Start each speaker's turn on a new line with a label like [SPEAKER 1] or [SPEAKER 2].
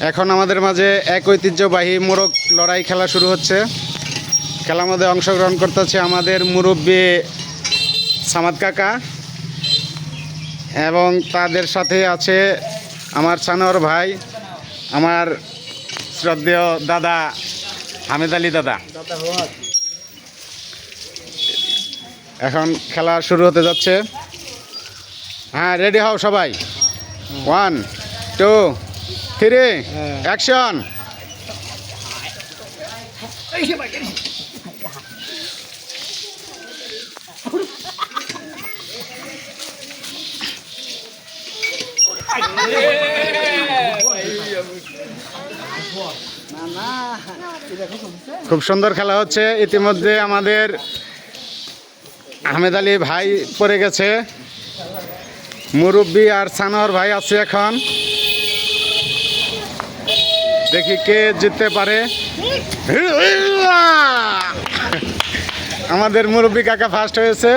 [SPEAKER 1] এখন আমাদের মাঝে এক ঐতিহ্যবাহী মোরগ লড়াই খেলা শুরু হচ্ছে। খেলার মধ্যে অংশগ্রহণ করতেছে আমাদের মুরব্বী সামাদ কাকা এবং তাদের সাথে আছে আমার সানোয়ার ভাই, আমার শ্রদ্ধেয় দাদা হামেদ আলী দাদা। এখন খেলা শুরু হতে যাচ্ছে। হ্যাঁ, রেডি হও সবাই। 1 2 3 অ্যাকশন। খুব সুন্দর খেলা হচ্ছে। ইতিমধ্যে আমাদের আহমেদ আলী ভাই পড়ে গেছে, মুরব্বী আর সানোয়ার ভাই আছে। এখন দেখি কে জিততে পারে। আমাদের মুরব্বী কাকা ফার্স্ট হয়েছে।